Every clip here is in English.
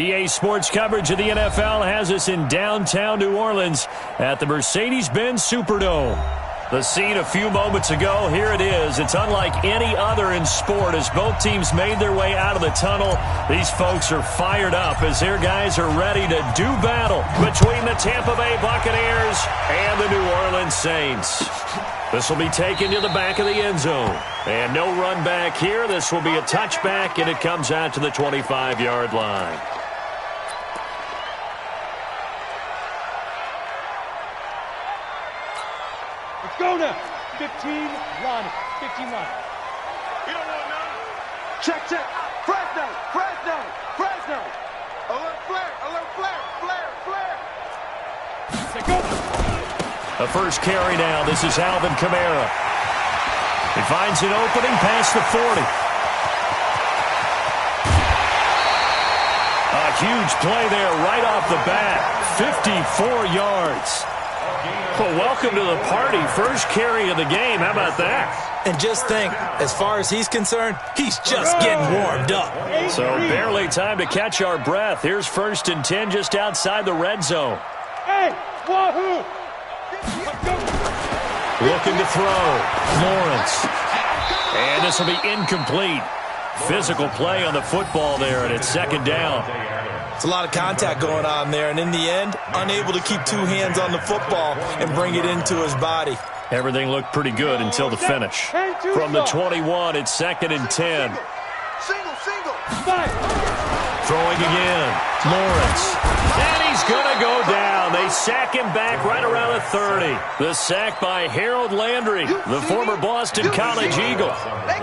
EA Sports coverage of the NFL has us in downtown New Orleans at the Mercedes-Benz Superdome. The scene a few moments ago, here it is. It's unlike any other in sport as both teams made their way out of the tunnel. These folks are fired up as their guys are ready to do battle between the Tampa Bay Buccaneers and the New Orleans Saints. This will be taken to the back of the end zone. And no run back here. This will be a touchback, and it comes out to the 25-yard line. Let's go now. 15 line. 15 line. You don't want none. Check. Fresno. Alert flare. Let's go. The first carry now. This is Alvin Kamara. He finds an opening past the 40. A huge play there right off the bat. 54 yards. Well, welcome to the party. First carry of the game. How about that? And just think, as far as he's concerned, he's just getting warmed up. So barely time to catch our breath. Here's 1st and 10 just outside the red zone. Hey, wahoo! Looking to throw. Lawrence. And this will be incomplete. Physical play on the football there, and it's 2nd down. It's a lot of contact going on there, and in the end, unable to keep 2 hands on the football and bring it into his body. Everything looked pretty good until the finish. From the 21, it's 2nd and 10. Single. Throwing again. Lawrence. And he's going to go down. They sack him back right around the 30. The sack by Harold Landry, the former Boston College Eagle.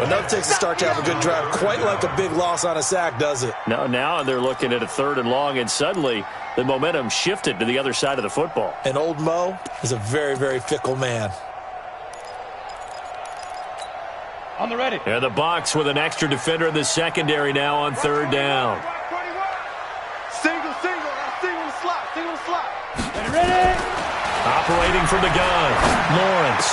Enough takes a start to have a good drive. Quite like a big loss on a sack, does it? Now they're looking at a 3rd and long, and suddenly the momentum shifted to the other side of the football. And old Mo is a very, very fickle man. On the ready. And the box with an extra defender in the secondary now on 3rd down. Single slot. Ready? Operating from the gun. Lawrence.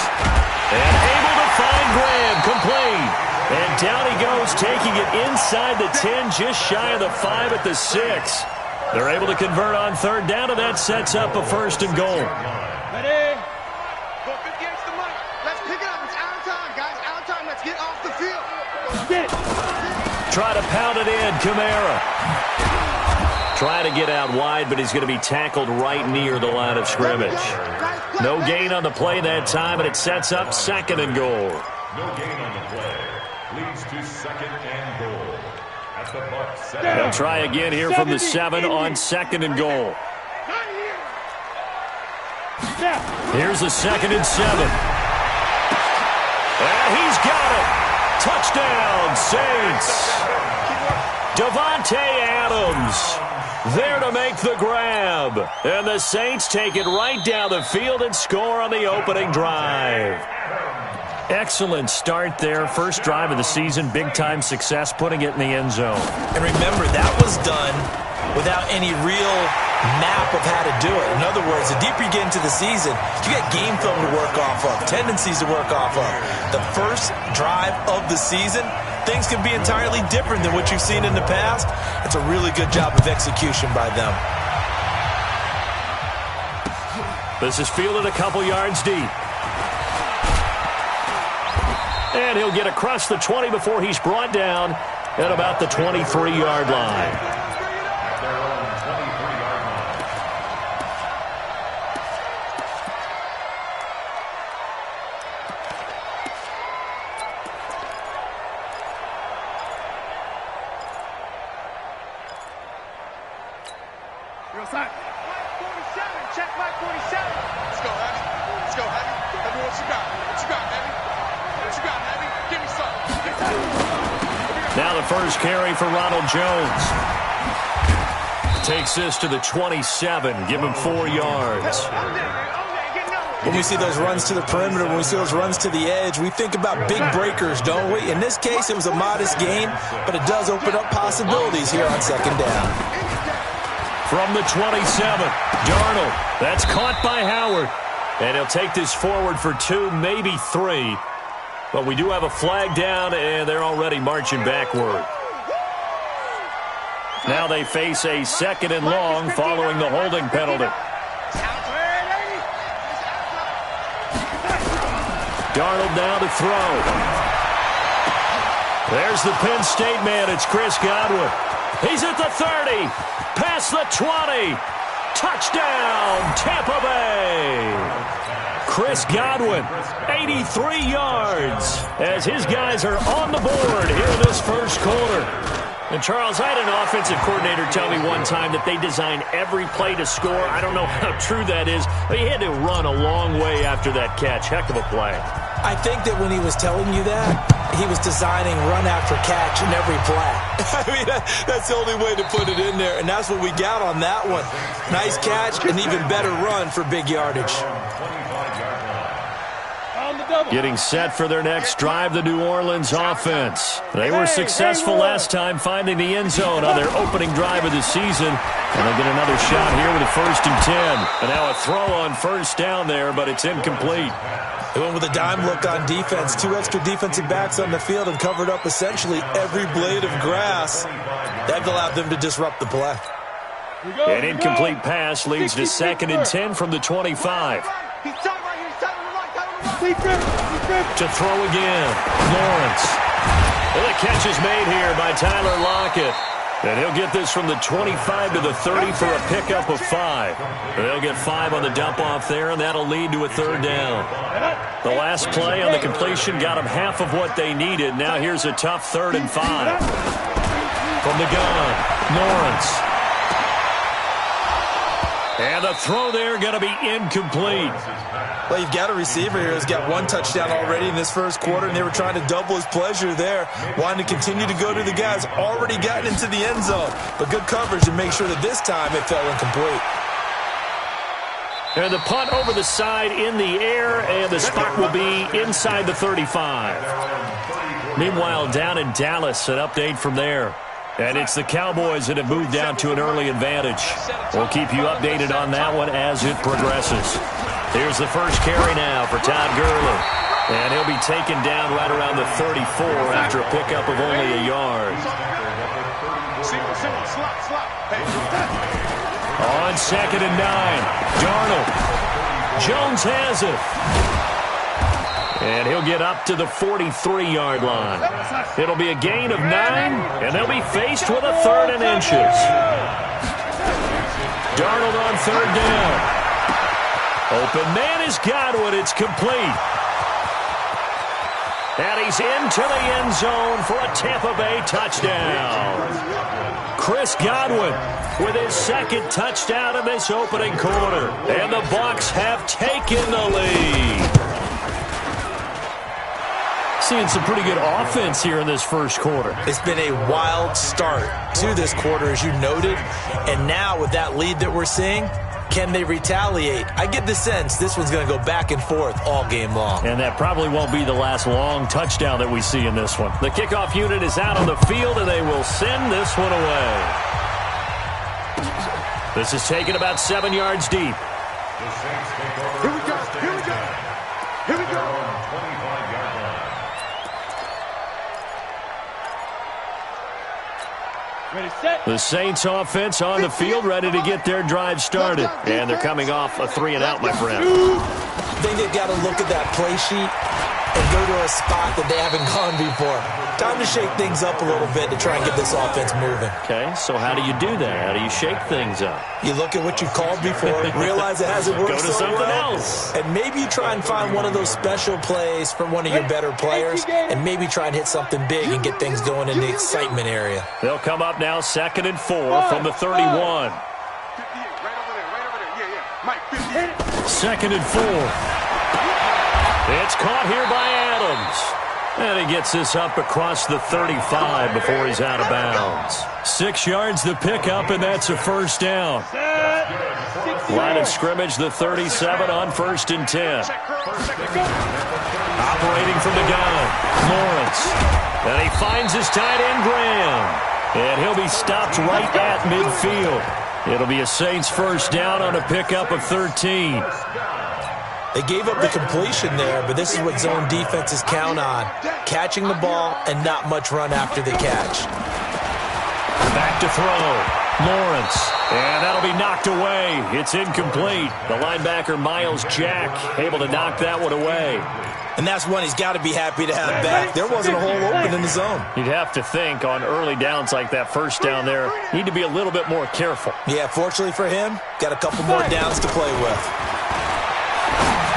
And able to find Graham. Complete. And down he goes, taking it inside the 10, just shy of the 5 at the 6. They're able to convert on 3rd down, and that sets up a 1st and goal. Ready? Go 58's the money. Let's pick it up. It's out of time, guys. Out of time. Let's get off the field. Get it. Try to pound it in. Kamara. Try to get out wide, but he's going to be tackled right near the line of scrimmage. No gain on the play that time, and it sets up 2nd and goal. No gain on the play. Leads to 2nd and goal. At the Bucs 7. They'll try again here from the 7 on 2nd and goal. Here's the 2nd and 7. And he's got it. Touchdown, Saints. Davante Adams there to make the grab. And the Saints take it right down the field and score on the opening drive. Excellent start there. First drive of the season. Big-time success putting it in the end zone. And remember, that was done without any real map of how to do it. In other words, the deeper you get into the season, you got game film to work off of, tendencies to work off of. The first drive of the season, things can be entirely different than what you've seen in the past. It's a really good job of execution by them. This is fielded a couple yards deep. And he'll get across the 20 before he's brought down at about the 23-yard line. Check my 47. Let's go, Heavy. Heavy, what you got? Heavy? What you got, Heavy? Give me some. Now the first carry for Ronald Jones. Takes this to the 27. Give him 4 yards. When we see those runs to the perimeter, when we see those runs to the edge, we think about big breakers, don't we? In this case, it was a modest gain, but it does open up possibilities here on 2nd down. From the 27, Darnold. That's caught by Howard. And he'll take this forward for 2, maybe 3. But we do have a flag down, and they're already marching backward. Now they face a 2nd and long following the holding penalty. Darnold now to throw. There's the Penn State man. It's Chris Godwin. He's at the 30. Past the 20. Touchdown, Tampa Bay. Chris Godwin, 83 yards, as his guys are on the board here in this first quarter. And, Charles, I had an offensive coordinator tell me one time that they design every play to score. I don't know how true that is, but he had to run a long way after that catch. Heck of a play. I think that when he was telling you that, he was designing run after catch in every play. I mean, that's the only way to put it in there, and that's what we got on that one. Nice catch, and even better run for big yardage. Getting set for their next drive, the New Orleans offense. They were successful last time finding the end zone on their opening drive of the season. And they'll get another shot here with a 1st and 10. And now a throw on first down there, but it's incomplete. They went with a dime look on defense. 2 extra defensive backs on the field and covered up essentially every blade of grass. That allowed them to disrupt the play. An incomplete pass leads to 2nd and 10 from the 25. To throw again, Lawrence. And the catch is made here by Tyler Lockett. And he'll get this from the 25 to the 30 for a pickup of 5. And they'll get 5 on the dump-off there, and that'll lead to a 3rd down. The last play on the completion got them half of what they needed. Now here's a tough 3rd and 5. From the gun, Lawrence. And the throw there going to be incomplete. Well, you've got a receiver here who's got 1 touchdown already in this first quarter, and they were trying to double his pleasure there, wanting to continue to go to the guys already gotten into the end zone. But good coverage to make sure that this time it fell incomplete. And the punt over the side in the air, and the spot will be inside the 35. Meanwhile, down in Dallas, an update from there. And it's the Cowboys that have moved down to an early advantage. We'll keep you updated on that one as it progresses. Here's the first carry now for Todd Gurley. And he'll be taken down right around the 34 after a pickup of only a yard. On 2nd and 9, Darnold. Jones has it. And he'll get up to the 43-yard line. It'll be a gain of 9, and they'll be faced with a 3rd and inches. Darnold on 3rd down. Open man is Godwin. It's complete. And he's into the end zone for a Tampa Bay touchdown. Chris Godwin with his 2nd touchdown in this opening quarter. And the Bucs have taken the lead. Seeing some pretty good offense here in this first quarter. It's been a wild start to this quarter, as you noted. And now with that lead that we're seeing, can they retaliate? I get the sense this one's going to go back and forth all game long. And that probably won't be the last long touchdown that we see in this one. The kickoff unit is out on the field, and they will send this one away. This is taken about 7 yards deep. Here we go. Here we go. Here we go. Ready, set. The Saints offense on the field, ready to get their drive started. And they're coming off a 3-and-out, my friend. I think they've got to look at that play sheet and go to a spot that they haven't gone before. Time to shake things up a little bit to try and get this offense moving. Okay, so how do you do that? How do you shake things up? You look at what you've called before, realize it hasn't worked Go to so something well, else. and maybe you try and find one of those special plays from one of your better players, and maybe try and hit something big and get things going in the excitement area. They'll come up now 2nd and 4 from the 31. 58, right over there, right over there. Yeah. Mike, 58. 2nd and 4. It's caught here by Adams. And he gets this up across the 35 before he's out of bounds. 6 yards the pickup, and that's a 1st down. Line of scrimmage, the 37 on 1st and 10. Operating from the gun, Lawrence. And he finds his tight end, Graham. And he'll be stopped right at midfield. It'll be a Saints 1st down on a pickup of 13. They gave up the completion there, but this is what zone defenses count on. Catching the ball and not much run after the catch. Back to throw. Lawrence. And that'll be knocked away. It's incomplete. The linebacker, Miles Jack, able to knock that one away. And that's one he's got to be happy to have back. There wasn't a hole open in the zone. You'd have to think on early downs like that first down there, need to be a little bit more careful. Yeah, fortunately for him, got a couple more downs to play with.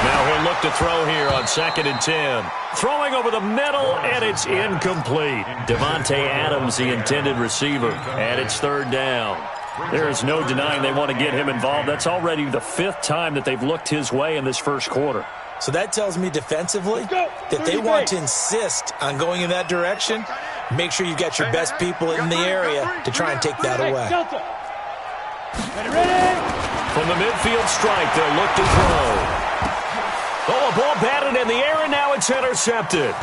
Now he'll look to throw here on 2nd and 10. Throwing over the middle, and it's incomplete. Devontae Adams, the intended receiver, and it's 3rd down. There is no denying they want to get him involved. That's already the 5th time that they've looked his way in this first quarter. So that tells me defensively that they want to insist on going in that direction. Make sure you've got your best people in the area to try and take that away. From the midfield strike, they'll look to throw. Oh, a ball batted in the air, and now it's intercepted.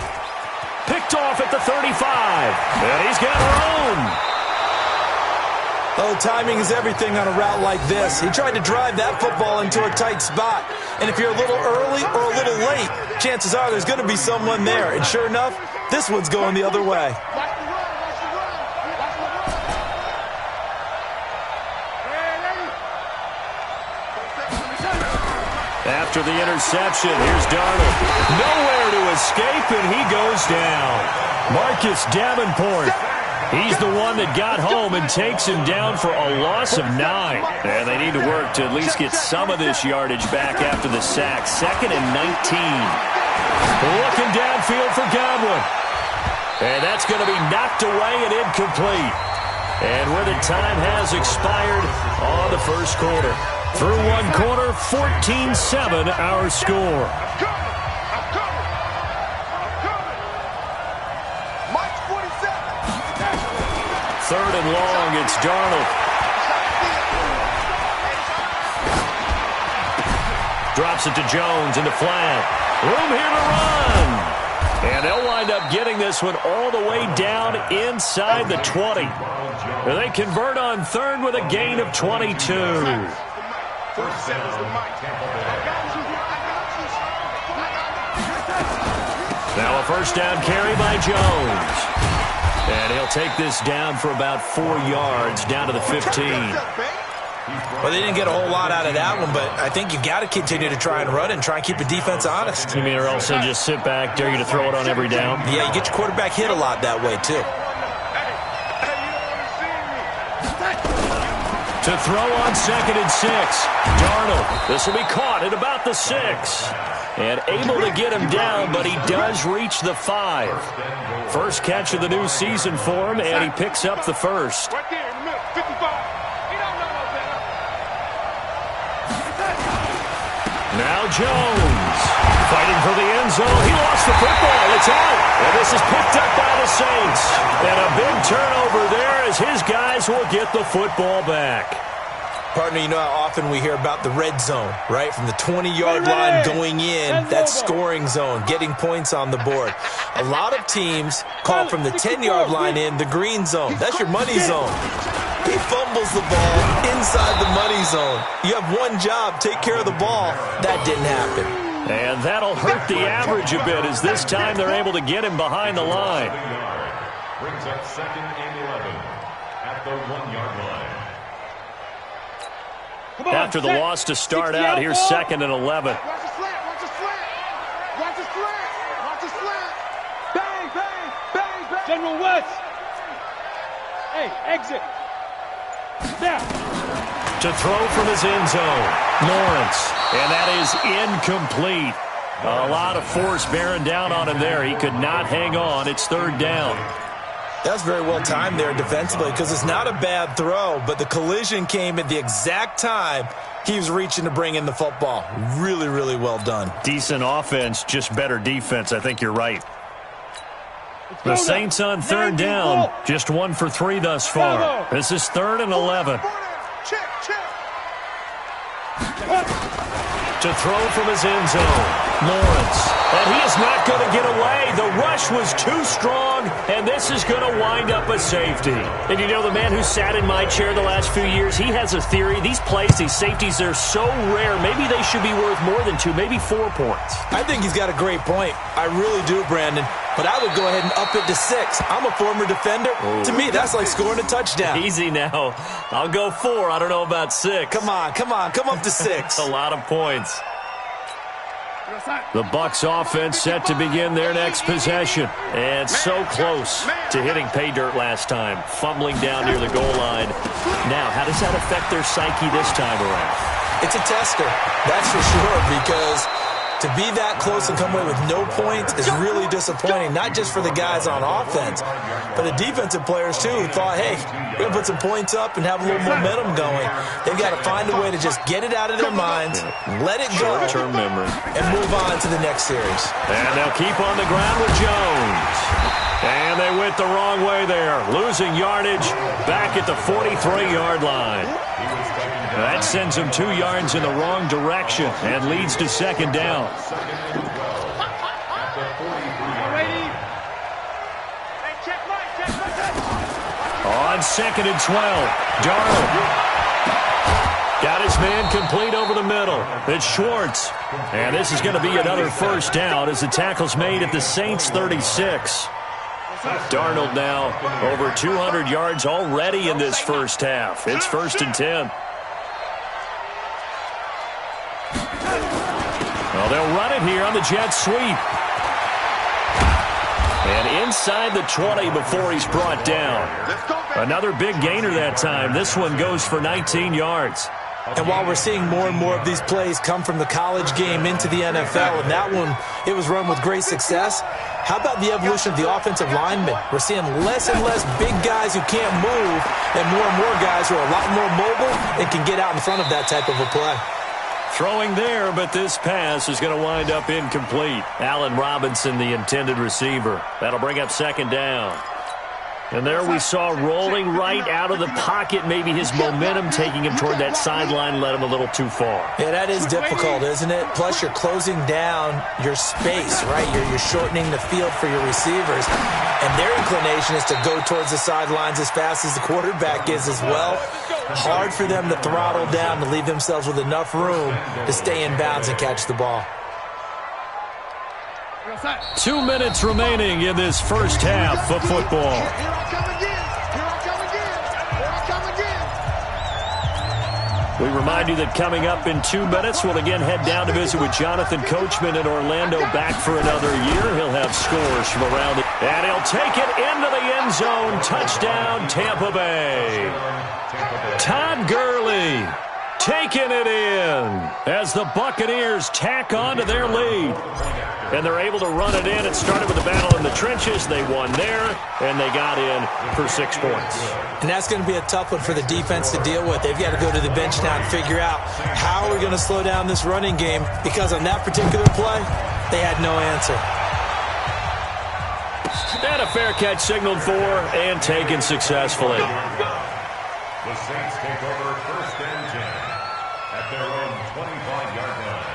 Picked off at the 35. And he's got room. Oh, timing is everything on a route like this. He tried to drive that football into a tight spot. And if you're a little early or a little late, chances are there's going to be someone there. And sure enough, this one's going the other way. After the interception, here's Darnold. Nowhere to escape, and he goes down. Marcus Davenport. He's the one that got home and takes him down for a loss of 9. And they need to work to at least get some of this yardage back after the sack. 2nd and 19. Looking downfield for Godwin. And that's going to be knocked away and incomplete. And with it, time has expired on the first quarter. Through one quarter, 14-7 our score. 3rd and long, it's Darnold. Drops it to Jones into flat. Room here to run. And they'll wind up getting this one all the way down inside the 20. They convert on 3rd with a gain of 22. First down, Tampa Bay. Now a first down carry by Jones. And he'll take this down for about 4 yards, down to the 15. Well, they didn't get a whole lot out of that one, but I think you've got to continue to try and run and try and keep the defense honest. You mean, or else they'll just sit back, dare you to throw it on every down? Yeah, you get your quarterback hit a lot that way, too. To throw on 2nd and 6. Darnold. This will be caught at about the 6. And able to get him down, but he does reach the 5. First catch of the new season for him, and he picks up the first. Right there in the middle, 55. He don't know no better. Now Jones. Fighting for the end zone. He lost the football. It's out. And this is picked up by the Saints. And a big turnover there as his guys will get the football back. Partner, you know how often we hear about the red zone, right? From the 20-yard line going in, that scoring zone, getting points on the board. A lot of teams call from the 10-yard line in the green zone. That's your money zone. He fumbles the ball inside the money zone. You have one job, take care of the ball. That didn't happen. And that'll hurt the average a bit as this time they're able to get him behind the line. Brings up 2nd and 11 at the 1-yard line. After the loss to start out, here's 2nd and 11. Watch the slant, watch the slant. Watch the slant, watch the slant. Bang, bang, bang, bang. General West. Hey, exit. Now. To throw from his end zone, Lawrence. And that is incomplete. A lot of force bearing down on him there. He could not hang on. It's 3rd down. That's very well timed there defensively because it's not a bad throw, but the collision came at the exact time he was reaching to bring in the football. Really, really well done. Decent offense, just better defense. I think you're right. The Saints on 3rd down, just 1 for 3 thus far. This is 3rd and 11. Check, check. To throw from his end zone, Lawrence. And he is not going to get away. The rush was too strong, and this is going to wind up a safety. And you know, the man who sat in my chair the last few years, he has a theory. These plays, these safeties, they're so rare. Maybe they should be worth more than 2, maybe 4 points. I think he's got a great point. I really do, Brandon. but I would go ahead and up it to 6. I'm a former defender. To me, that's like scoring a touchdown. Easy now. I'll go 4. I don't know about 6. Come on. Come up to 6. A lot of points. The Bucs offense set to begin their next possession. And so close to hitting pay dirt last time. Fumbling down near the goal line. Now, how does that affect their psyche this time around? It's a tester, that's for sure, because to be that close and come away with no points is really disappointing, not just for the guys on offense, but the defensive players, too, who thought, hey, we're going to put some points up and have a little momentum going. They've got to find a way to just get it out of their minds, let it go, short-term memory, and move on to the next series. And they'll keep on the ground with Jones. And they went the wrong way there, losing yardage back at the 43-yard line. That sends them 2 yards in the wrong direction and leads to second down. On 2nd and 12, Darnold got his man complete over the middle. It's Schwartz. And this is going to be another first down as the tackle's made at the Saints' 36. Darnold now over 200 yards already in this first half. It's 1st and 10. Well, they'll run it here on the jet sweep. And inside the 20 before he's brought down. Another big gainer that time. This one goes for 19 yards. And while we're seeing more and more of these plays come from the college game into the NFL, and that one, it was run with great success, how about the evolution of the offensive linemen? We're seeing less and less big guys who can't move and more guys who are a lot more mobile and can get out in front of that type of a play. Throwing there, but this pass is going to wind up incomplete. Allen Robinson, the intended receiver. That'll bring up second down. And there we saw rolling right out of the pocket. Maybe his momentum taking him toward that sideline led him a little too far. Yeah, that is difficult, isn't it? Plus, you're closing down your space, right? You're shortening the field for your receivers. And their inclination is to go towards the sidelines as fast as the quarterback is as well. Hard for them to throttle down to leave themselves with enough room to stay in bounds and catch the ball. 2 minutes remaining in this first half of football. We remind you that coming up in 2 minutes, we'll again head down to visit with Jonathan Coachman in Orlando, back for another year. He'll have scores from around the... And he'll take it into the end zone. Touchdown, Tampa Bay. Todd Gurley taking it in as the Buccaneers tack on to their lead. And they're able to run it in. It started with a battle in the trenches. They won there, and they got in for 6 points. And that's going to be a tough one for the defense to deal with. They've got to go to the bench now and figure out how we're going to slow down this running game, because on that particular play, they had no answer. And a fair catch signaled for and taken successfully. The Saints take over 1st and 10 at their own 25-yard line.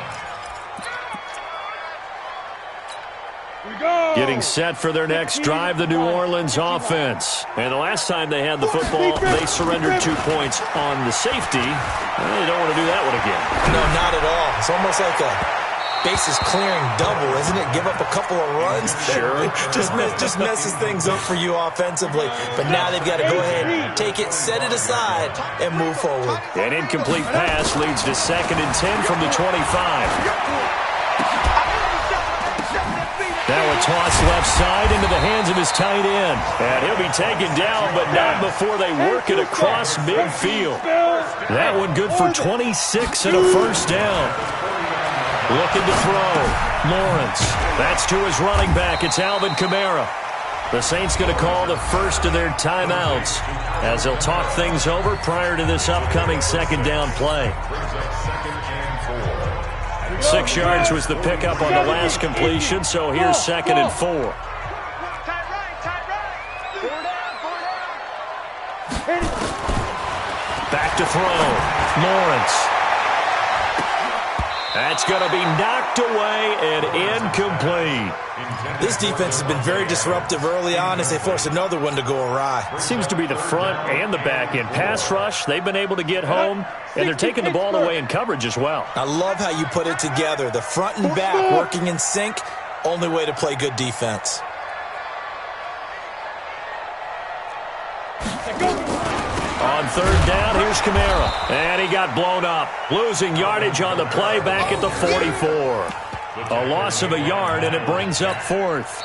Getting set for their next drive, the New Orleans offense. And the last time they had the football, they surrendered 2 points on the safety. They don't want to do that one again. No, not at all. It's almost like a bases clearing double, isn't it? Give up a couple of runs. Sure. just messes things up for you offensively. But now they've got to go ahead, take it, set it aside, and move forward. An incomplete pass leads to 2nd and 10 from the 25. Now a toss left side into the hands of his tight end. And he'll be taken down, but not before they work it across midfield. That one good for 26 and a first down. Looking to throw. Lawrence. That's to his running back. It's Alvin Kamara. The Saints going to call the first of their timeouts as they'll talk things over prior to this upcoming second down play. 6 yards was the pickup on the last completion, so here's 2nd and 4. Back to throw. Lawrence. That's going to be knocked away and incomplete. This defense has been very disruptive early on as they force another one to go awry. It seems to be the front and the back end. Pass rush, they've been able to get home, and they're taking the ball away in coverage as well. I love how you put it together. The front and back working in sync, only way to play good defense. On third down, here's Kamara. And he got blown up. Losing yardage on the play back at the 44. A loss of a yard, and it brings up fourth.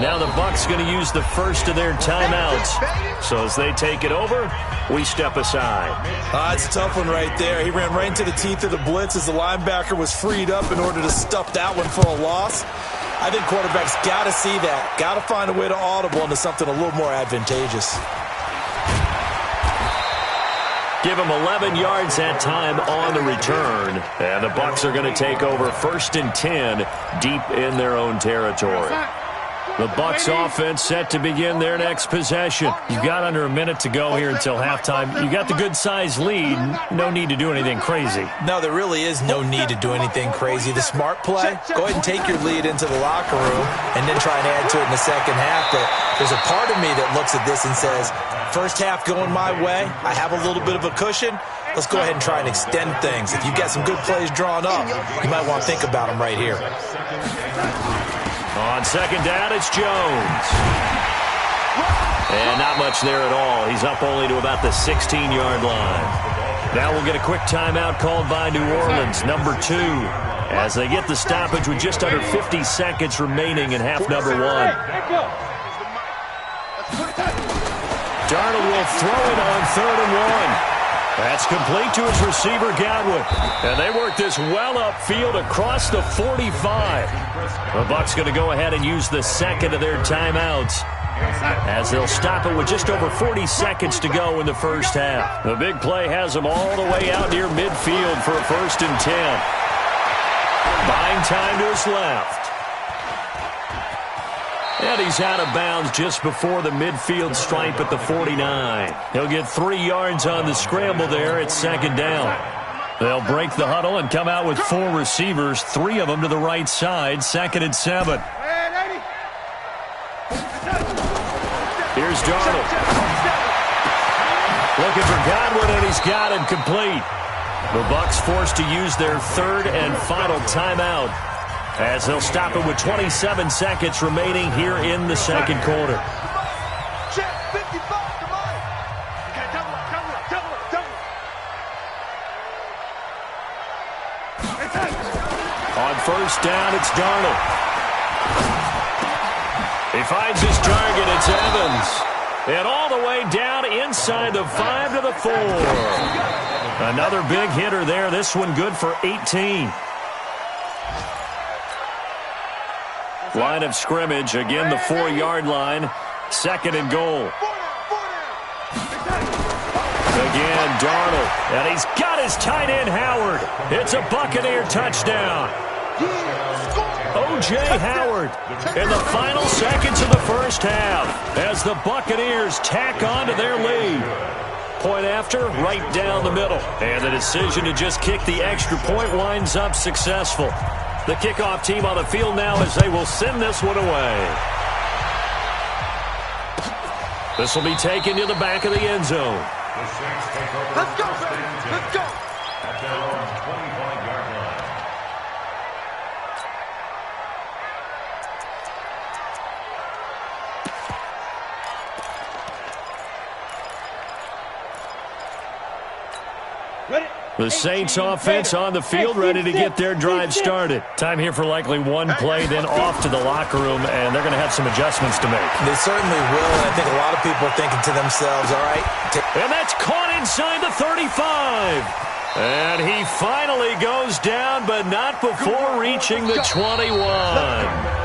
Now the Bucs going to use the first of their timeouts. So as they take it over, we step aside. It's a tough one right there. He ran right into the teeth of the blitz as the linebacker was freed up in order to stuff that one for a loss. I think quarterbacks got to see that. Got to find a way to audible into something a little more advantageous. Give them 11 yards that time on the return. And the Bucs are going to take over 1st and 10 deep in their own territory. The Bucs offense set to begin their next possession. You've got under a minute to go here until halftime. You got the good-sized lead. No need to do anything crazy. No, there really is no need to do anything crazy. The smart play, go ahead and take your lead into the locker room and then try and add to it in the second half. But there's a part of me that looks at this and says, first half going my way, I have a little bit of a cushion. Let's go ahead and try and extend things. If you've got some good plays drawn up, you might want to think about them right here. On second down, it's Jones. And not much there at all. He's up only to about the 16-yard line. Now we'll get a quick timeout called by New Orleans, number 2, as they get the stoppage with just under 50 seconds remaining in half number 1. Darnold will throw it on 3rd and 1. That's complete to his receiver, Godwin. And they work this well upfield across the 45. The Bucs going to go ahead and use the second of their timeouts as they'll stop it with just over 40 seconds to go in the first half. The big play has them all the way out near midfield for a 1st and 10. Buying time to his left. And he's out of bounds just before the midfield stripe at the 49. He'll get 3 yards on the scramble there at 2nd down. They'll break the huddle and come out with 4 receivers, 3 of them to the right side, 2nd and 7. Here's Darnold. Looking for Godwin, and he's got him complete. The Bucs forced to use their 3rd and final timeout, as they'll stop it with 27 seconds remaining here in the second quarter. On first down, it's Darnold. He finds his target. It's Evans. And all the way down inside the 5 to the 4. Another big hitter there. This one good for 18. Line of scrimmage, again the 4-yard line, 2nd and goal. Again, Darnold, and he's got his tight end, Howard. It's a Buccaneer touchdown. O.J. Howard in the final seconds of the first half as the Buccaneers tack on to their lead. Point after, right down the middle. And the decision to just kick the extra point winds up successful. The kickoff team on the field now as they will send this one away. This will be taken to the back of the end zone. The Saints take over. Let's go, baby. Let's go. At their own 25-yard line. Ready? The Saints offense on the field, ready to get their drive started. Time here for likely one play, then off to the locker room, and they're going to have some adjustments to make. They certainly will, and I think a lot of people are thinking to themselves, all right. And that's caught inside the 35. And he finally goes down, but not before reaching the 21.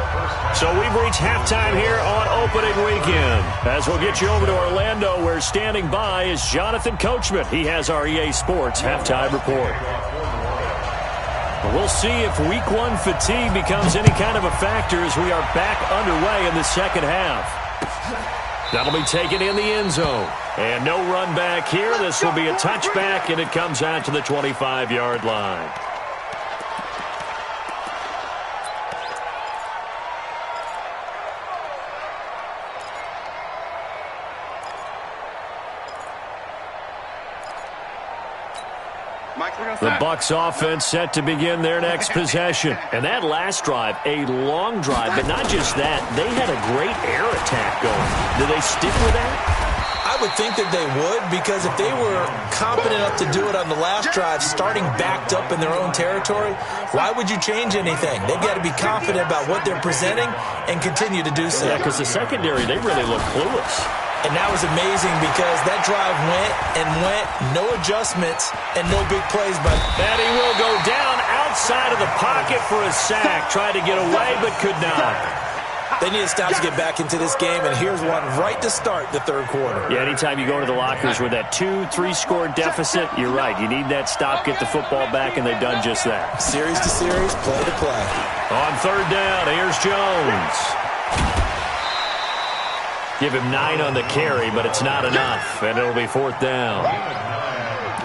So we've reached halftime here on opening weekend. As we'll get you over to Orlando, where standing by is Jonathan Coachman. He has our EA Sports halftime report. We'll see if week 1 fatigue becomes any kind of a factor as we are back underway in the second half. That'll be taken in the end zone. And no run back here. This will be a touchback, and it comes out to the 25-yard line. The Bucs offense set to begin their next possession. And that last drive, a long drive, but not just that. They had a great air attack going. Do they stick with that? I I would think that they would, because if they were competent enough to do it on the last drive, starting backed up in their own territory, why would you change anything? They've got to be confident about what they're presenting and continue to do so. Yeah, because the secondary, they really look clueless. And that was amazing because that drive went and went, no adjustments and no big plays. But And he will go down outside of the pocket for a sack. Tried to get away, but could not. they need to stop to get back into this game, and here's one right to start the third quarter. Yeah, anytime you go to the lockers with that 2-3 score deficit, you're right. You need that stop, get the football back, and they've done just that. Series to series, play to play. On third down, here's Jones. Give him 9 on the carry, but it's not enough, and it'll be fourth down.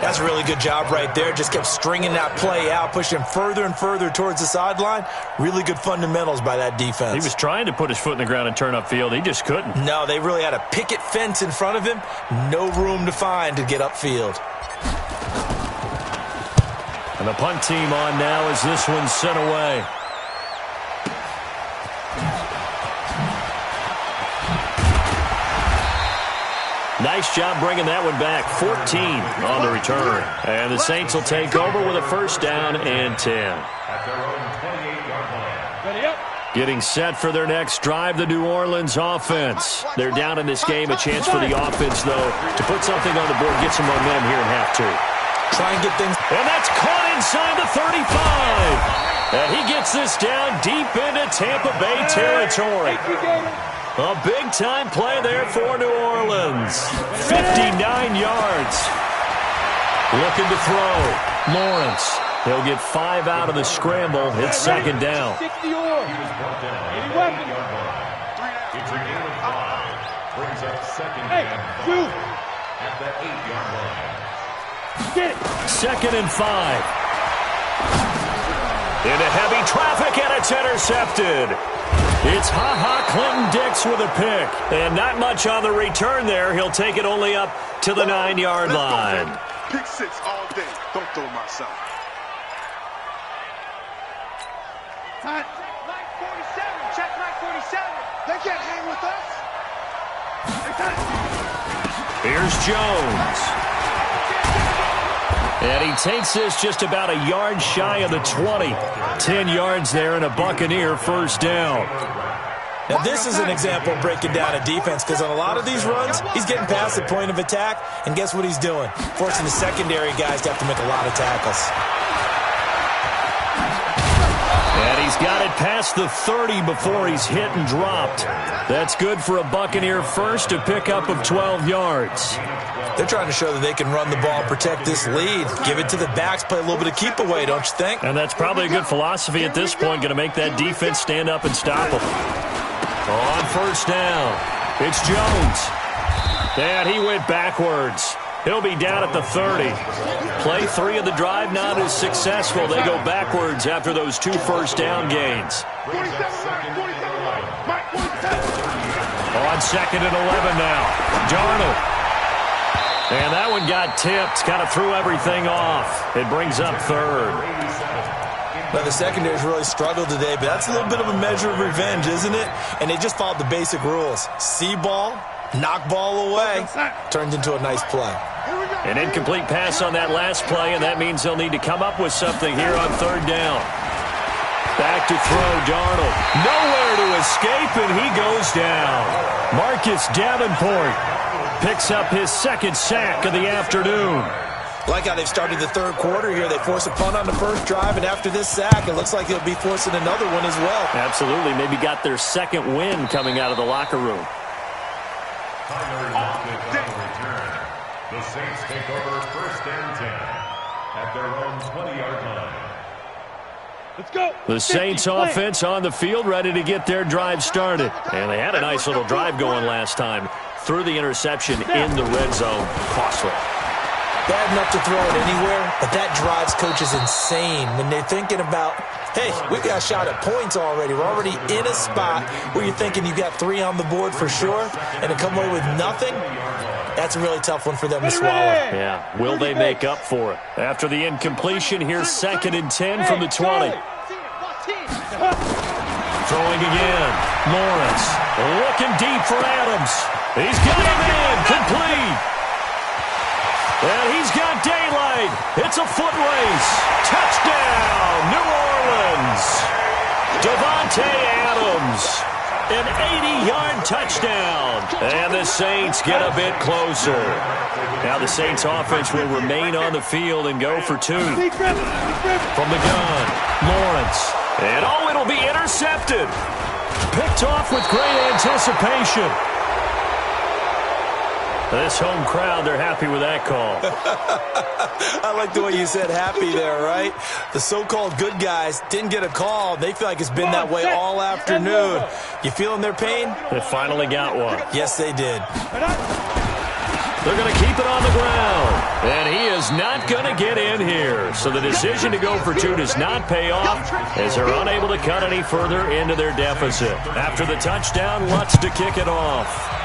That's a really good job right there. Just kept stringing that play out, pushing further and further towards the sideline. Really good fundamentals by that defense. He was trying to put his foot in the ground and turn upfield. He just couldn't. No, they really had a picket fence in front of him. No room to find to get upfield. And the punt team on now as this one's sent away. Nice job bringing that one back. 14 on the return. And the Saints will take over with a first down and 10. At their own 28-yard line. Ready up. Getting set for their next drive, the New Orleans offense. They're down in this game. A chance for the offense, though, to put something on the board, get some momentum here in half two. Try and get things. And that's caught inside the 35. And he gets this down deep into Tampa Bay territory. A big-time play there for New Orleans. 59 yards. Looking to throw. Lawrence. He'll get 5 out of the scramble. It's second down. 60 or. He was brought down at the 8-yard line. It's a gain of 5. Brings up second Hey, and 5 shoot. at the 8-yard line. Get it. Second and 5. Into heavy traffic, and it's intercepted. It's Clinton-Dix with a pick. And not much on the return there. He'll take it only up to the 9-yard line. Pick 6 all day. Don't throw my side. Hot. Mike 47. Check Mike 47. They can't hang with us. Here's Jones. And he takes this just about a yard shy of the 20. 10 yards there and a Buccaneer first down. Now, this is an example of breaking down a defense, because on a lot of these runs, he's getting past the point of attack, and guess what he's doing? Forcing the secondary guys to have to make a lot of tackles. And he's got it past the 30 before he's hit and dropped. That's good for a Buccaneer first, a pickup of 12 yards. They're trying to show that they can run the ball and protect this lead. Give it to the backs, play a little bit of keep away, don't you think? And that's probably a good philosophy at this point, going to make that defense stand up and stop them. On first down, it's Jones. And he went backwards. He'll be down at the 30. Play 3 of the drive not as successful. They go backwards after those 2 first down gains. 47, Mike 47. On second and 11 now, Darnold. And that one got tipped, kind of threw everything off. It brings up third. Well, the secondary's really struggled today, but that's a little bit of a measure of revenge, isn't it? And they just followed the basic rules. See ball, knock ball away, turned into a nice play. An incomplete pass on that last play, and that means they'll need to come up with something here on third down. Back to throw, Darnold. Nowhere to escape, and he goes down. Marcus Davenport picks up his second sack of the afternoon. Like how they've started the third quarter here. They force a punt on the first drive, and after this sack, it looks like they'll be forcing another one as well. Absolutely. Maybe got their second win coming out of the locker room. Tyler Lockett on the return. The Saints take over first and 10 at their own 20-yard line. Let's go. The Saints offense on the field, ready to get their drive started. And they had a nice little drive going last time. Threw the interception in the red zone. Costly. Bad enough to throw it anywhere, but that drives coaches insane when they're thinking about, hey, we've got a shot at points already. We're already in a spot where you're thinking you got 3 on the board for sure, and to come away with nothing, that's a really tough one for them to swallow. Yeah, will they make up for it? After the incompletion, here's second and 10 from the 20. Throwing again, Lawrence. Looking deep for Adams. He's got him in. Complete. And he's got daylight. It's a foot race. Touchdown, New Orleans. Davante Adams. An 80-yard touchdown. And the Saints get a bit closer. Now the Saints offense will remain on the field and go for two. From the gun, Lawrence. And it'll be intercepted. Picked off with great anticipation. This home crowd, they're happy with that call. I like the way you said happy there, right? The so-called good guys didn't get a call. They feel like it's been that way all afternoon. You feeling their pain? They finally got one. Yes, they did. They're going to keep it on the ground. And he is not going to get in here. So the decision to go for two does not pay off as they're unable to cut any further into their deficit. After the touchdown, Lutz to kick it off.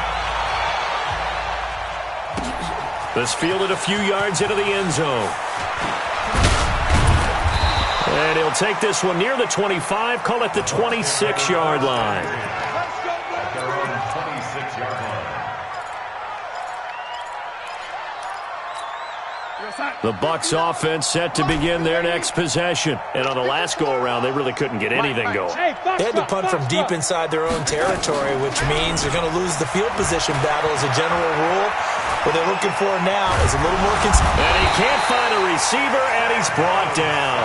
This fielded a few yards into the end zone. And he'll take this one near the 25, call it the 26-yard line. At their own 26-yard line. The Bucs offense set to begin their next possession. And on the last go-around, they really couldn't get anything going. They had to punt from deep inside their own territory, which means they're going to lose the field position battle as a general rule. What they're looking for now is a little more consistent. And he can't find a receiver, and he's brought down.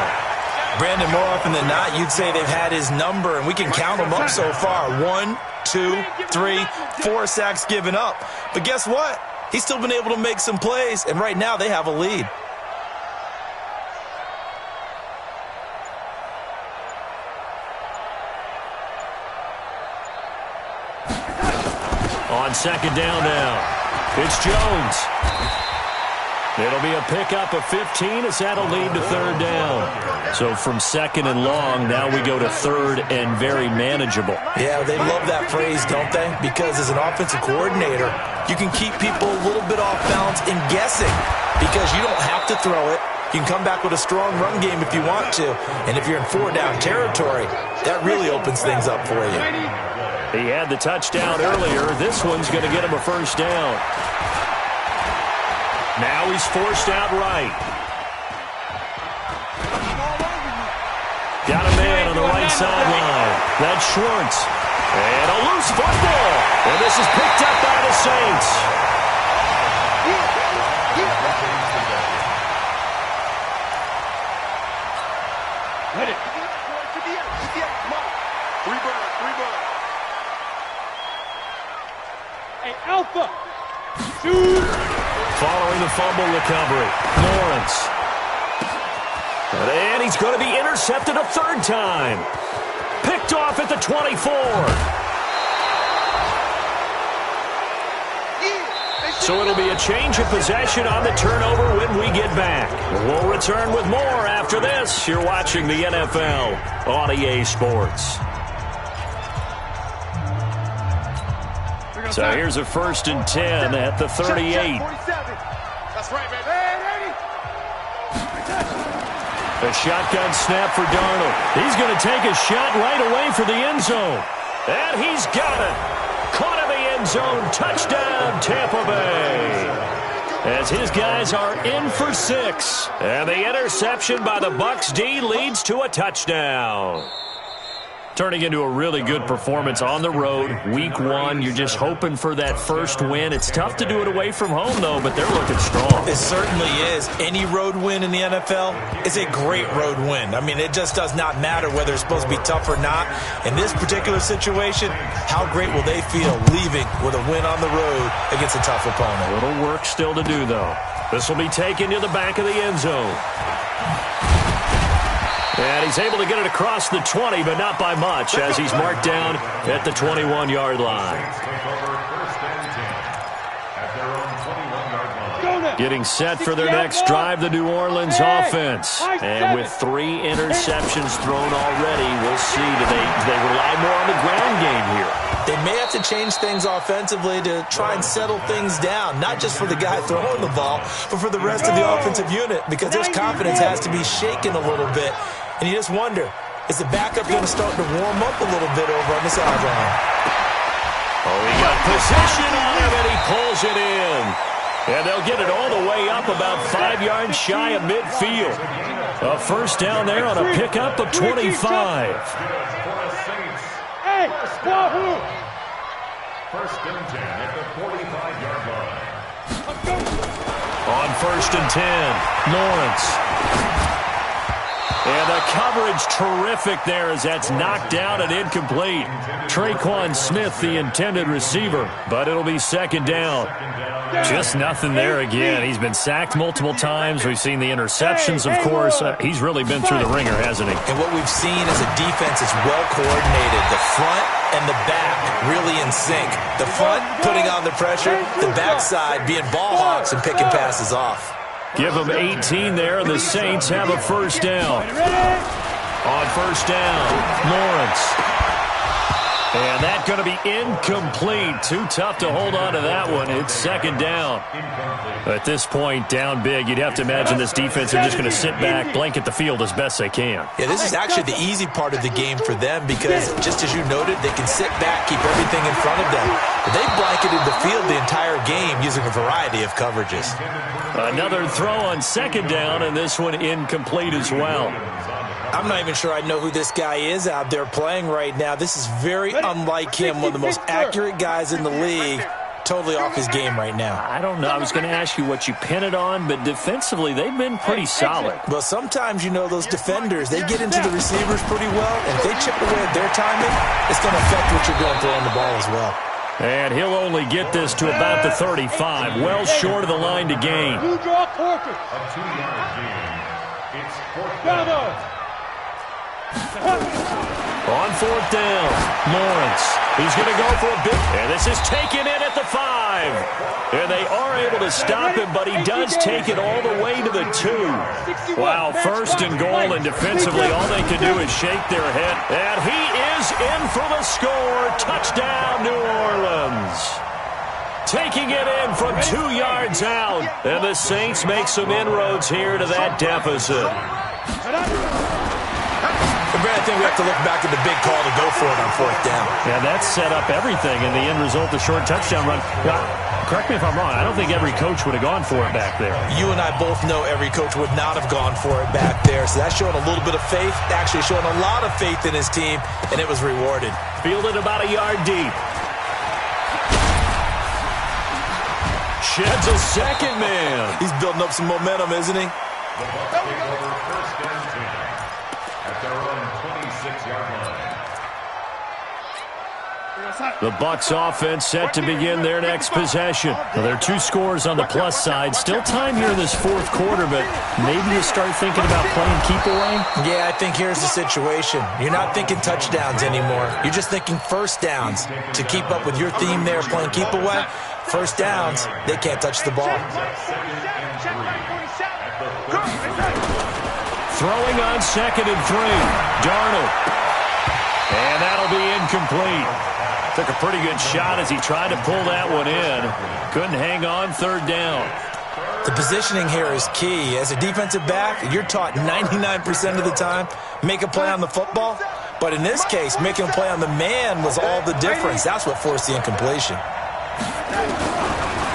Brandon, more often than not, you'd say they've had his number, and we can count them up so far. 1, 2, 3, 4 sacks given up. But guess what? He's still been able to make some plays, and right now they have a lead. On second down now. It's Jones. It'll be a pickup of 15 as that'll lead to third down. So from second and long, now we go to third and very manageable. Yeah, they love that phrase, don't they? Because as an offensive coordinator, you can keep people a little bit off balance in guessing because you don't have to throw it. You can come back with a strong run game if you want to. And if you're in four-down territory, that really opens things up for you. He had the touchdown earlier. This one's going to get him a first down. Now he's forced out right. Got a man on the right sideline. That's Schwartz. And a loose football. And this is picked up by the Saints. Hit it. Hey, Alpha. Shoot. Following the fumble recovery, Lawrence. And he's going to be intercepted a third time. Picked off at the 24. So it'll be a change of possession on the turnover when we get back. We'll return with more after this. You're watching the NFL on EA Sports. So here's a 1st and 10 at the 38. That's right, baby. A shotgun snap for Darnold. He's going to take a shot right away for the end zone. And he's got it. Caught in the end zone. Touchdown, Tampa Bay. As his guys are in for 6. And the interception by the Bucs D leads to a touchdown. Turning into a really good performance on the road. Week 1, you're just hoping for that first win. It's tough to do it away from home, though, but they're looking strong. It certainly is. Any road win in the NFL is a great road win. I mean, it just does not matter whether it's supposed to be tough or not. In this particular situation, how great will they feel leaving with a win on the road against a tough opponent? A little work still to do, though. This will be taken to the back of the end zone. And he's able to get it across the 20, but not by much, as he's marked down at the 21-yard line. Getting set for their next drive, the New Orleans offense. And with 3 interceptions thrown already, we'll see. Do they rely more on the ground game here? They may have to change things offensively to try and settle things down, not just for the guy throwing the ball, but for the rest of the offensive unit, because their confidence has to be shaken a little bit. And you just wonder, is the backup going to start to warm up a little bit over on the sideline? Oh, he got possession on him, and he pulls it in. And they'll get it all the way up about 5 yards shy of midfield. A first down there on a pickup of 25. Hey, Wahoo! First and 10 at the 45-yard line. On first and 10, Lawrence. And the coverage terrific there as that's knocked down and incomplete. Traquan Smith, the intended receiver, but it'll be second down. Just nothing there again. He's been sacked multiple times. We've seen the interceptions, of course. He's really been through the ringer, hasn't he? And what we've seen is a defense that's well coordinated. The front and the back really in sync. The front putting on the pressure, the backside being ball hawks and picking passes off. Give them 18 there, and the Saints have a first down. On first down, Lawrence. And that's going to be incomplete. Too tough to hold on to that one. It's second down. At this point, down big, you'd have to imagine this defense are just going to sit back, blanket the field as best they can. Yeah, this is actually the easy part of the game for them because, just as you noted, they can sit back, keep everything in front of them. But they blanketed the field the entire game using a variety of coverages. Another throw on second down, and this one incomplete as well. I'm not even sure I know who this guy is out there playing right now. This is very unlike him, one of the most accurate guys in the league. Totally off his game right now. I don't know. I was going to ask you what you pin it on, but defensively, they've been pretty solid. Well, sometimes, you know, those defenders, they get into the receivers pretty well, and if they chip away at their timing, it's going to affect what you're doing throwing the ball as well. And he'll only get this to about the 35, well short of the line to gain. You draw quarters. A 2-yard gain. It's fourth Down down. though. On fourth down, Lawrence. He's going to go for a big, and this is taken in at the 5. And they are able to stop him, but he does take it all the way to the 2. Wow, first and goal, and defensively all they can do is shake their head. And he is in for the score. Touchdown, New Orleans. Taking it in from 2 yards out. And the Saints make some inroads here to that deficit. I think we have to look back at the big call to go for it on fourth down. Yeah, that set up everything, and the end result, the short touchdown run. Correct me if I'm wrong. I don't think every coach would have gone for it back there. You and I both know every coach would not have gone for it back there. So that's showing a little bit of faith, actually showing a lot of faith in his team, and it was rewarded. Fielded about a yard deep. Sheds a second man. He's building up some momentum, isn't he? The Bucs take over first and 10 at their own 26-yard line. The Bucs offense set to begin their next possession. Well, there are 2 scores on the plus side. Still time here in this fourth quarter, but maybe you start thinking about playing keep away? Yeah, I think here's the situation. You're not thinking touchdowns anymore. You're just thinking first downs. To keep up with your theme there, playing keep away, first downs, they can't touch the ball. Throwing on second and 3. Darnold. And that'll be incomplete. Took a pretty good shot as he tried to pull that one in. Couldn't hang on third down. The positioning here is key. As a defensive back, you're taught 99% of the time, make a play on the football. But in this case, making a play on the man was all the difference. That's what forced the incompletion.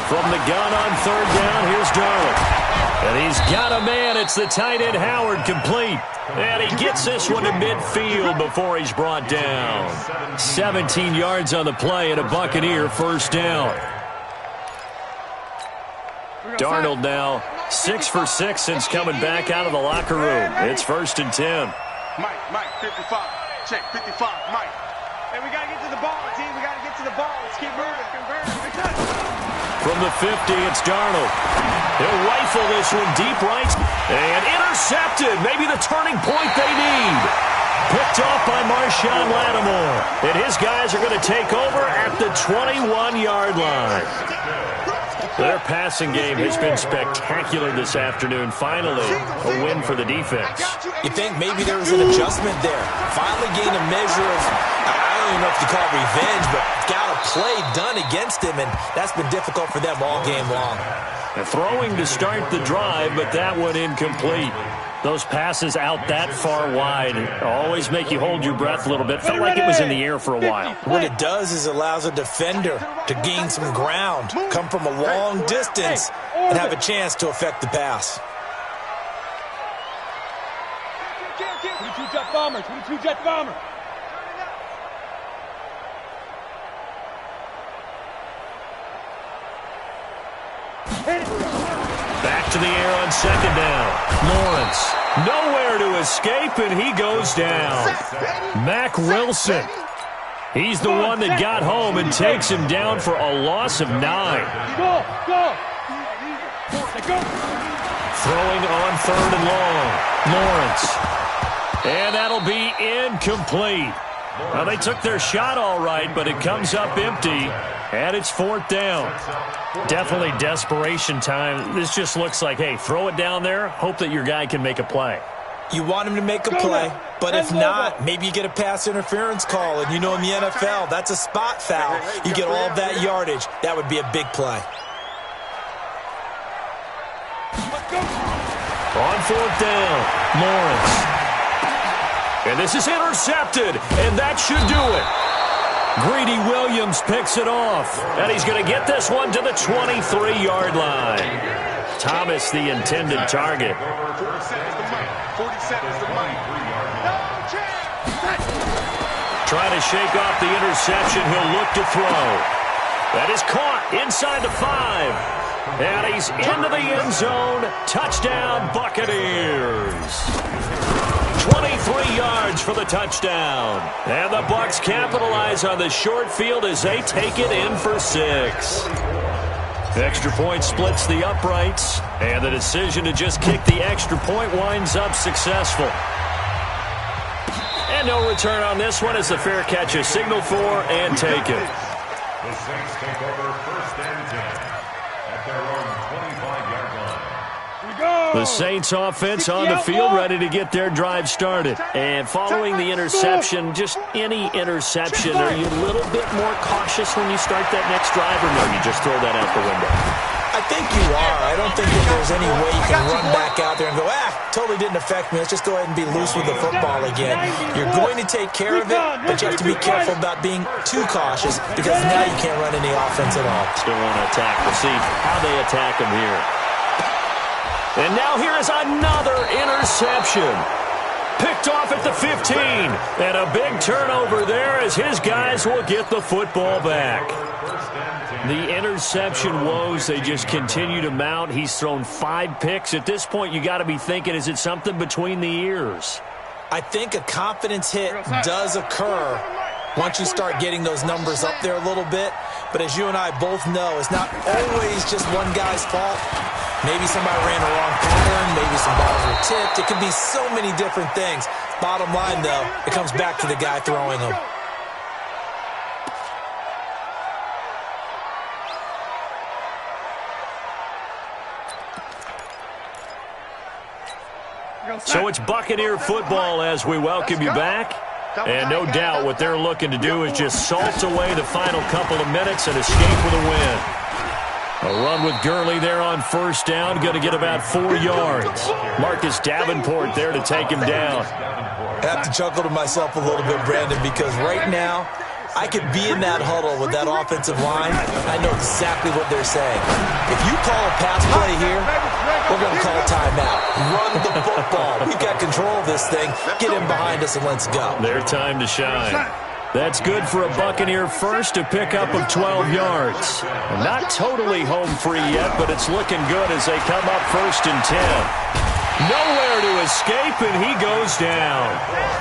From the gun on third down, here's Darnold. And he's got a man. It's the tight end Howard, complete. And he gets this one to midfield before he's brought down. 17 yards on the play and a Buccaneer first down. Darnold now 6 for 6 since coming back out of the locker room. It's first and 10. Mike, 55. Check, 55, Mike. Hey, we got to get to the ball, team. We got to get to the ball. Let's keep moving. From the 50, it's Darnold. He'll rifle this one deep right. And intercepted. Maybe the turning point they need. Picked off by Marshawn Lattimore. And his guys are going to take over at the 21-yard line. Their passing game has been spectacular this afternoon. Finally, a win for the defense. You think maybe there was an adjustment there. Finally gained a measure of, I don't even know if you call it revenge, but got a play done against him, and that's been difficult for them all game long. Throwing to start the drive, but that one incomplete. Those passes out that far wide always make you hold your breath a little bit. Felt like it was in the air for a while. What it does is it allows a defender to gain some ground, come from a long distance, and have a chance to affect the pass. 22 Jet Bomber, 22 Jet Bomber. Back to the air on second down. Lawrence, nowhere to escape, and he goes down. Mack Wilson. He's the one that got home and takes him down for a loss of 9. Go, go. Throwing on third and long. Lawrence. And that'll be incomplete. Well, they took their shot all right, but it comes up empty, and it's fourth down. Definitely desperation time. This just looks like, hey, throw it down there, hope that your guy can make a play. You want him to make a play, but if not, maybe you get a pass interference call, and you know in the NFL, that's a spot foul. You get all of that yardage. That would be a big play. On fourth down, Lawrence. And this is intercepted, and that should do it. Greedy Williams picks it off, and he's going to get this one to the 23-yard line. Thomas, the intended target. 47 is the money. Trying to shake off the interception. He'll look to throw. That is caught inside the 5. And he's into the end zone. Touchdown, Buccaneers. 23 yards for the touchdown. And the Bucs capitalize on the short field as they take it in for 6. Extra point splits the uprights, and the decision to just kick the extra point winds up successful. And no return on this one as the fair catch is signaled for and taken. The Saints take over first and 10 at their own 25-yard line. The Saints offense on the field, ready to get their drive started. And following the interception, just any interception, are you a little bit more cautious when you start that next drive, or no, you just throw that out the window? I think you are. I don't think that there's any way you can run back out there and go, totally didn't affect me. Let's just go ahead and be loose with the football again. You're going to take care of it, but you have to be careful about being too cautious because now you can't run any offense at all. Still want to attack. We'll see how they attack him here. And now here is another interception. Picked off at the 15. And a big turnover there as his guys will get the football back. The interception woes, they just continue to mount. He's thrown 5 picks. At this point, you got to be thinking, is it something between the ears? I think a confidence hit does occur once you start getting those numbers up there a little bit. But as you and I both know, it's not always just one guy's fault. Maybe somebody ran a wrong pattern. Maybe some balls were tipped. It could be so many different things. Bottom line, though, it comes back to the guy throwing them. So it's Buccaneer football as we welcome you back. And no doubt what they're looking to do is just salt away the final couple of minutes and escape with a win. A run with Gurley there on first down, going to get about 4 yards. Marcus Davenport there to take him down. I have to chuckle to myself a little bit, Brandon, because right now I could be in that huddle with that offensive line. I know exactly what they're saying. If you call a pass play here, we're going to call a timeout. Run the football. We've got control of this thing. Get him behind us and let's go. Their time to shine. That's good for a Buccaneer first, a pickup of 12 yards. Not totally home free yet, but it's looking good as they come up first and 10. Nowhere to escape, and he goes down.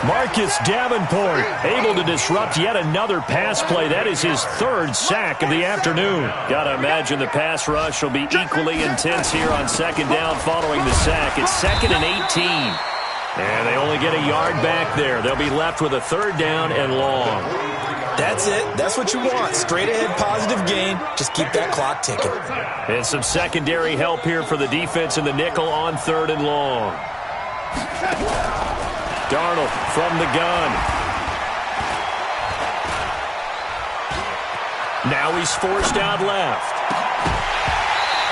Marcus Davenport able to disrupt yet another pass play. That is his 3rd sack of the afternoon. Gotta imagine the pass rush will be equally intense here on second down following the sack. It's 2nd and 18. And they only get a yard back there. They'll be left with a 3rd down and long. That's it. That's what you want. Straight ahead positive gain. Just keep that clock ticking. And some secondary help here for the defense in the nickel on 3rd and long. Darnold from the gun. Now he's forced out left.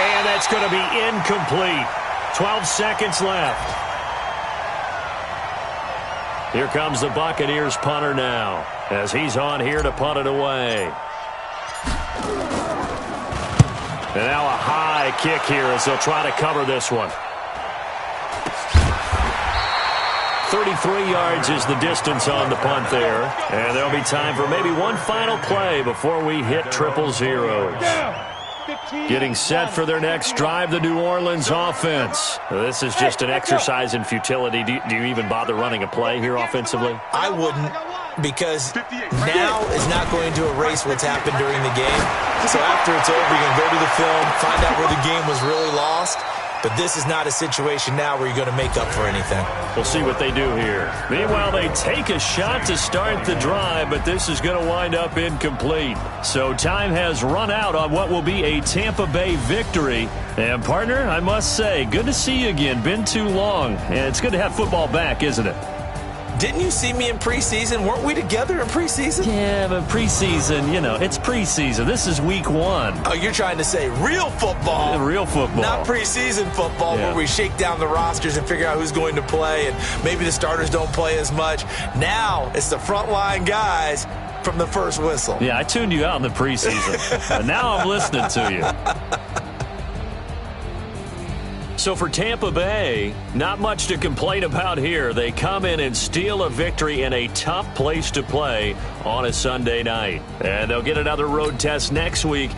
And that's going to be incomplete. 12 seconds left. Here comes the Buccaneers punter now, as he's on here to punt it away. And now a high kick here as they'll try to cover this one. 33 yards is the distance on the punt there. And there'll be time for maybe one final play before we hit 0-0. Getting set for their next drive, the New Orleans offense. This is just an exercise in futility. Do you even bother running a play here offensively? I wouldn't, because now is not going to erase what's happened during the game. So after it's over, you can go to the film, find out where the game was really lost. But this is not a situation now where you're going to make up for anything. We'll see what they do here. Meanwhile, they take a shot to start the drive, but this is going to wind up incomplete. So time has run out on what will be a Tampa Bay victory. And, partner, I must say, good to see you again. Been too long. And it's good to have football back, isn't it? Didn't you see me in preseason? Weren't we together in preseason? Yeah, but preseason, it's preseason. This is week 1. Oh, you're trying to say real football. Real football. Not preseason football where we shake down the rosters and figure out who's going to play, and maybe the starters don't play as much. Now it's the frontline guys from the first whistle. Yeah, I tuned you out in the preseason. But now I'm listening to you. So for Tampa Bay, not much to complain about here. They come in and steal a victory in a tough place to play on a Sunday night. And they'll get another road test next week.